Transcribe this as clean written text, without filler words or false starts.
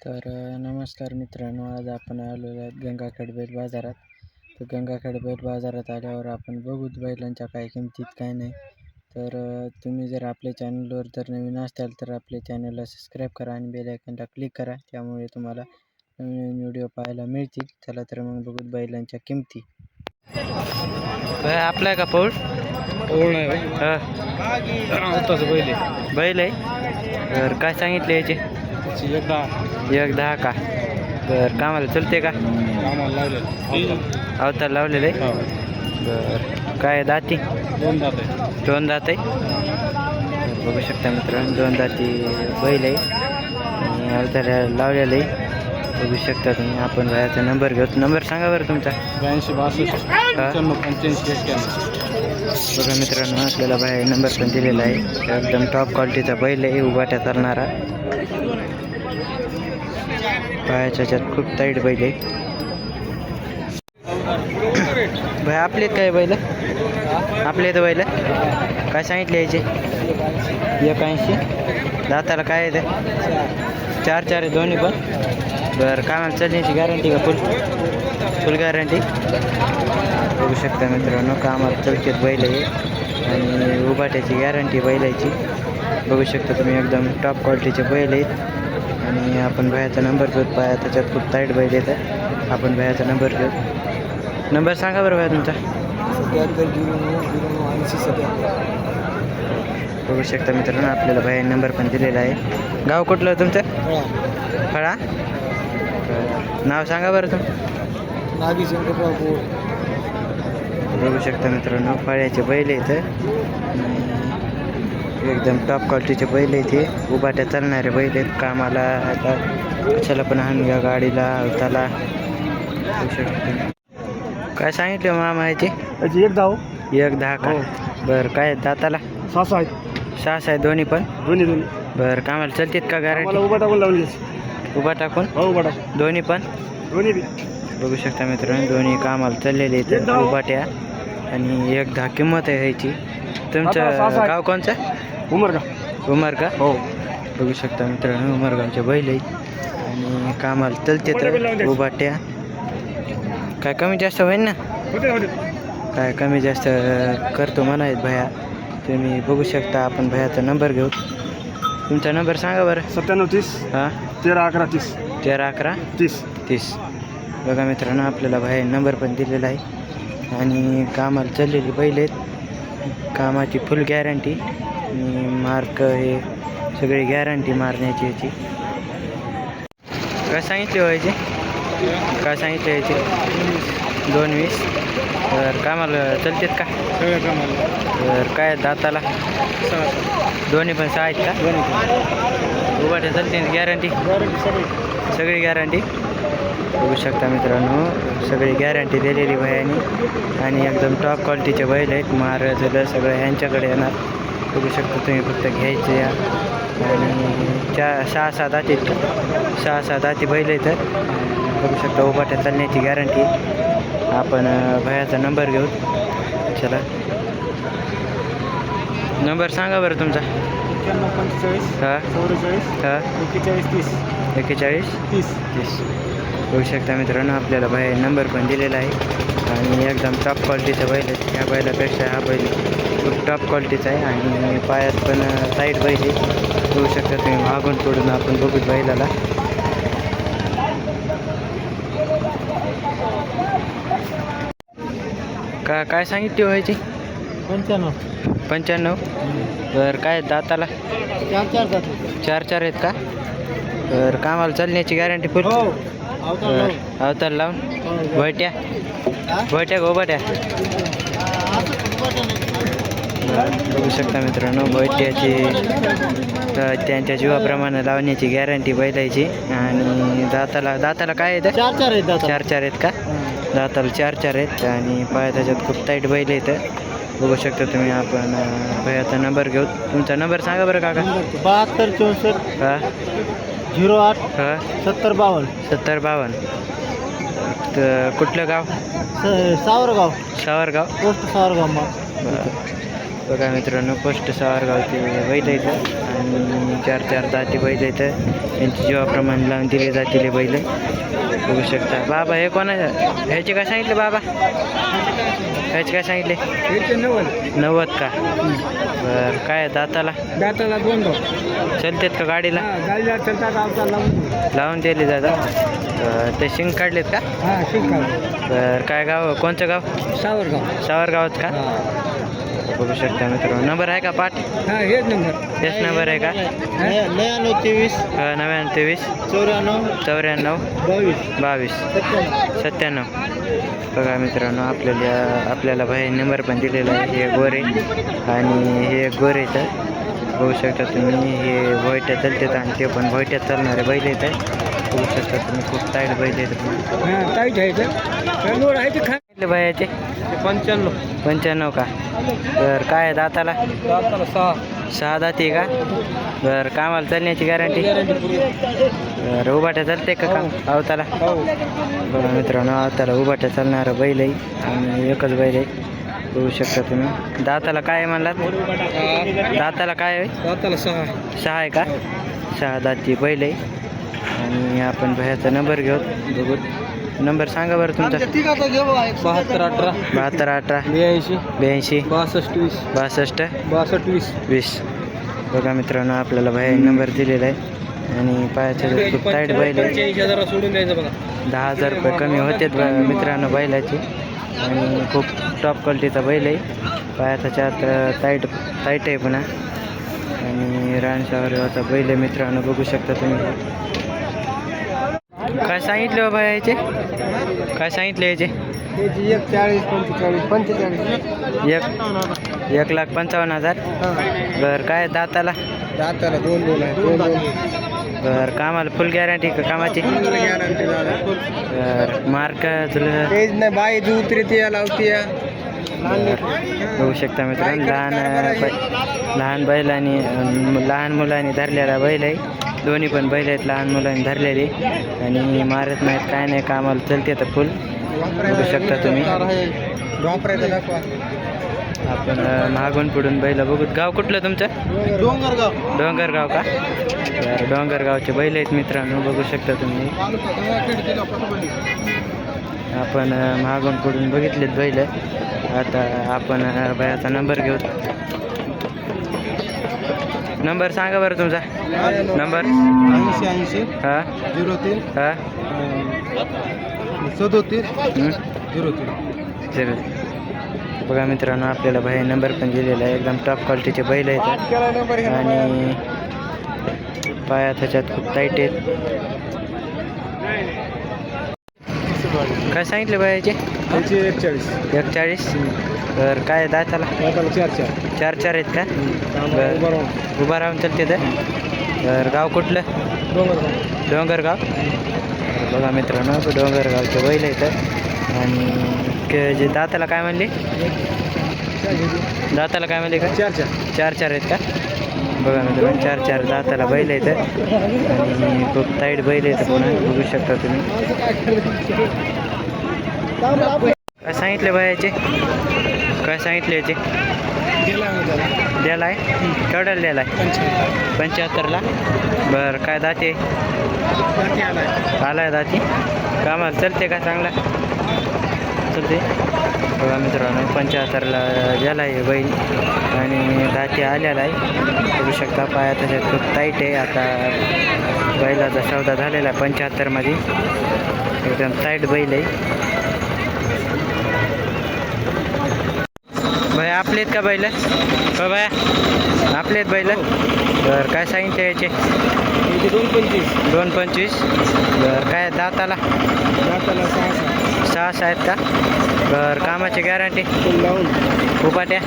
नमस्कार मित्रांनो, आज आपण आलेलो आहोत गंगाखेड बैल बाजारात. तर गंगाखेड बैल बाजारात आल्यावर आपण बघू बैलांच्या काय किमतीत काय नाही. तुम्ही जर आपल्या चॅनलवर जर नवीन असाल तर आपल्या चॅनलला सबस्क्राईब करा आणि बेल आयकॉनला क्लिक करा. त्यामुळे तुम्हाला नवीन नवीन व्हिडिओ पाहायला मिळतील. चला तर मग बघू बैलांच्या किमती. आपला का पौळ नाही बैल आहे. तर काय सांगितले याचे? एक 10 का? बरं, कामाला चलते का? अवतार लावलेलं आहे. बरं, काय दाती? दोन दात आहे. बघू शकता मित्रांनो, 2 दाती बैल आहे आणि अवतार लावलेलं आहे. बघू शकता तुम्ही. आपण बाहेरचा नंबर घेऊ. नंबर सांगा बरं तुमचा. 82 बघा मित्रांनो, आपल्याला बाहेर नंबर पण दिलेला आहे. एकदम टॉप क्वालिटीचा बैल आहे, उभाट्या चालणारा. पायाच्या ह्याच्यात खूप टाईट बैल आहे. भाई आपले काय बैल? आपले तर बैल काय सांगितले याचे? 81. दाताला काय आहे ते? 4 आहे दोन्ही पण. बरं, कामाला चालण्याची गॅरंटी का? फुल गॅरंटी. बघू शकता मित्रांनो, कामाला चलकेत बैल आहे आणि उभाट्याची गॅरंटी बैलाची. बघू शकता तुम्ही, एकदम टॉप क्वालिटीचे बैल आहेत. आणि आपण बाहेरचा नंबर घेऊ. पाया त्याच्यात खूप टाईट बैल येतात. आपण बाहेरचा नंबर घेऊ. नंबर सांगा बरं भाई तुमचा. बघू शकता मित्रांनो, आपल्याला बाहेर नंबर पण दिलेला आहे. गाव कुठलं तुमचं? फळा. नाव सांगा बरं तुमचं. बघू शकता मित्रांनो, फळ्याचे बैल आहेत. एकदम टॉप क्वालिटीचे बैल आहेत. हे उभाट्या चालणारे बैल आहेत. कामाला आता कशाला पण आणून घ्या, गाडीला, अवताला. काय सांगितले मामा याची? 1 10 का? बरं, काय दाताला? 6 आहे दोन्ही पण. बरं, कामाला चलतात का? गॅरंटी उभा टाकून दोन्ही पण. बघू शकता मित्रांनो, दोन्ही कामाला चाललेले आहेत उभाट्या. आणि 1 10 किंमत आहे ह्याची. तुमचं गाव कोणचं? उमरगा. हो. बघू शकता मित्रांनो, उमरगावचे बैल आहेत आणि कामाला चलतात उभाट्या. काय कमी जास्त होईल ना? काय कमी जास्त करतो म्हणायत भया. तुम्ही बघू शकता. आपण भयाचा नंबर घेऊ. तुमचा नंबर सांगा बरं. 97 30. हां, 13 11 30. 13 11 30. बघा मित्रांनो, आपल्याला बाहेर नंबर पण दिलेला आहे आणि कामाला चाललेली बैल आहेत. कामाची फुल गॅरंटी आणि मार्क हे सगळी गॅरंटी मारण्याची याची. काय सांगितले व्हायचे? काय सांगितले याचे? 220. तर कामाला चलतात का? तर काय दाताला? दोन्ही पण 6 आहेत का? उभाट्या चालते गॅरंटी? सगळी गॅरंटी. बघू शकता मित्रांनो, सगळी गॅरंटी दिलेली भयानी आणि एकदम टॉप क्वालिटीचे बैल आहेत. महाराजाला सगळं ह्यांच्याकडे येणार. बघू शकता तुम्ही, फक्त घ्यायचे या. आणि 6 दाती बैल आहेत. बघू शकता, उभाट्या चालण्याची गॅरंटी. आपण भयाचा नंबर घेऊ. चला, नंबर सांगा बरं तुमचा. 45 हां 44 हां 41 30. बघू शकता मित्रांनो, आपल्याला बाहेर नंबर पण दिलेला आहे आणि एकदम टॉप क्वालिटीचा बैल आहे. ह्या बैलापेक्षा हा बैल खूप टॉप क्वालिटीचा आहे आणि पायात पण टाईट बैल आहे. बघू शकता तुम्ही. मागून पडून आपण बघू बैलाला. काय सांगितली व्हायची? 95. तर काय दाताला? 4 आहेत का? तर कामाला चालण्याची गॅरंटी फुल. अवतार लावून बैट्या गोबाट्या. बघू शकता मित्रांनो, बैट्याची त्यांच्या जीवाप्रमाणे लावण्याची गॅरंटी बैलायची. आणि दाताला काय येतं? 4 आहेत का? दाताला 4 आहेत आणि पाय त्याच्यात खूप टाईट बैल येतं. बघू शकता तुम्ही. आपण भयाचा नंबर घेऊ. तुमचा नंबर सांगा बरं काका. 72 64 हां 08 हां 70 52. तर कुठलं गाव? सावरगाव. सावरगाव. पोस्ट सावरगाव. बघा मित्रांनो पोस्ट सावरगावचे बैल इथं आणि 4 दाती बैल इथं त्यांची जीवाप्रमाणे लावून दिली जातील बैल बघू शकता. बाबा हे कोणाचं ह्याचे काय सांगितले बाबा ह्याचे काय सांगितले 90 का. बरं काय दाताला 2 चलतेत का गाडीला गाडीला चलतात लावून दिली जातात. ते शिंग काढलेत का. बरं काय गाव कोणचं गाव सावरगावात का. बघू शकता मित्रांनो नंबर आहे का पाठ हेच नंबर हेच नंबर आहे का 99 93 94 22 97. बघा मित्रांनो आपल्याला भाई नंबर पण दिलेला आहे. हे गोरे आणि हे गोरे तर बघू शकता तुम्ही. हे भोयट्या चालतात आणि ते पण भोयट्यात चालणारे बैल येत आहे. बघू शकता तुम्ही खूप टाईट बैल येतात. टाईट आहे ते खा बायाचे 95 का. बरं काय दाताला 6 दाती का. बरं कामाला चालण्याची गॅरंटी बरं उभाट्या चालते का काम अवताला. बघा मित्रांनो अवताला उभाट्या चालणारं बैल आहे आणि एकच बैल आहे. बघू शकता तुम्ही. दाताला काय आहे म्हणलात दाताला काय आहे 6 आहे का. 6 दाती बैल आहे आणि आपण भयाचा नंबर घेऊ बघू. नंबर सांगा बरं तुमचा 72 18 72 18 82 62 20. बघा मित्रांनो आपल्याला बाहेर नंबर दिलेला आहे आणि पायाचे खूप टाईट बैल आहे. सोडून द्यायचं बघा 10,000 रुपये कमी होते मित्रांनो बैलाची आणि खूप टॉप क्वालिटीचा बैल आहे. पायाचा चार टाईट आहे पुन्हा आणि रानशावरचा बैल आहे मित्रांनो बघू शकता तुम्ही. काय सांगितले बाबा याचे काय सांगितले याचे 1,55,000. बरं काय दाताला 2 आहे. बरं कामाला फुल गॅरंटी का कामाची. बरं मार्क तुला बाई उतरते लावते बघू शकता मित्रांनो. लहान बैल आणि लहान मुलांनी धरलेला बैल आहे. दोन्ही पण बैल आहेत लहान मुलांनी धरलेले आणि मारत नाहीत काय नाही कामाला चलते तर फुल बघू शकता तुम्ही. आपण मागून पुढून बैल बघू. गाव कुठलं तुमचं डोंगरगाव का. बरं डोंगरगावचे बैल आहेत मित्रांनो बघू शकता तुम्ही. आपण मागून पुढून बघितलेत बैल. आता आपण बैलाचा नंबर घेऊ. नंबर सांगा बरं तुमचा नंबर 80 हां 03 हां 37 03. बघा मित्रांनो आपल्याला बाहेर नंबर पण दिलेला आहे. एकदम टॉप क्वालिटीचे बैल आहेत आणि पाया त्याच्यात खूप टाईट आहेत. काय सांगितले बायाचे 41. तर काय दाताला 4 आहेत का. उभा राहून चालते तर गाव कुठलं डोंगरगाव. बघा मित्रांनो डोंगरगावचे बैल आहेत आणि जे दाताला काय म्हणले का 4 आहेत का. बघा मित्रांनो 4 दाताला बैल आहेत आणि खूप टाईट बैल आहेत पुन्हा बघू शकता तुम्ही. काय सांगितले बायाचे काय सांगितले याचे द्याला आहे केवढ्याला द्याला आहे 75ला. बरं काय दाते आलाय दाती कामाला चलते का चांगला चलते. बघा मित्रांनो 75ला द्याला आहे बैल आणि दाती आलेला आहे बघू शकता. पाया त्याच्यात खूप टाईट आहे. आता बैलाचा सौदा झालेला आहे 75मध्ये एकदम टाईट बैल आहे. भाई आपले आहेत का बैल हो बाया आपले आहेत बैल. बरं काय सांगितले याचे 2,25. बरं काय दाताला 6 आहेत का. बरं कामाची गॅरंटी उपाट्या